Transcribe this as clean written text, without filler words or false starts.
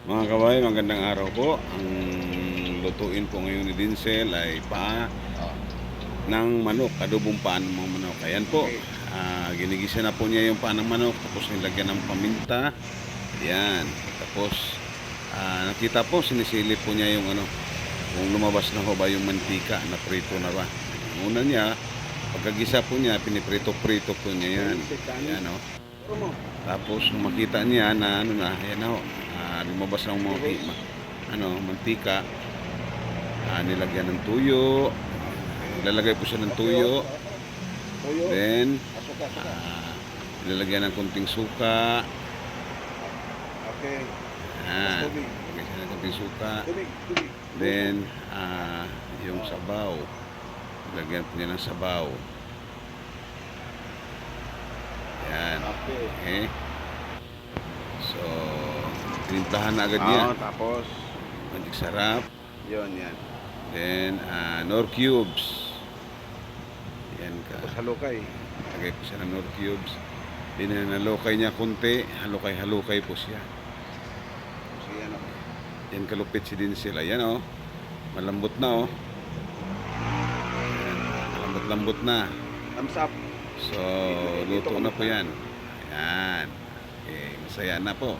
Mga kabahay, magandang araw po. Ang lutuin po ngayon ni Dinsel ay paa Oh, ng manok, adobong paa ng mga manok. Ayan po, okay. ginigisa na po niya yung paa ng manok, tapos nilagyan ng paminta. Ayan, tapos nakita po, sinisilip po niya yung kung lumabas na ho ba yung mantika na prito na ba. Ang una niya, pagkagisa po niya, piniprito-prito po niya yan. Ayan o. Tapos kung makita niya na ayan o, lumabas ng mga mantika, nilagyan ng tuyo. Nilalagay po siya ng tuyo. Tuyo. Then, Asuka. nilalagyan ng konting suka. Okay. Ayan. Tubig. Lagyan siya ng konting suka. Tubig. Then, yung sabaw. Lagyan po niya ng sabaw. Ayan. Okay. So, tinimplahan na agad niya. Tapos, Magic sarap. yan. Then, Nor cubes. Yan ka. Tapos halukay. Lagay po siya ng Nor cubes. Dinanalokay niya konti. Halukay po siya. So, yan o. Yan kalupit si Dinsel. Ayan o. Malambot na o. Ayan. Malambot na. Thumbs up. So, luto na po yan. Ayan. Okay. Masaya na po.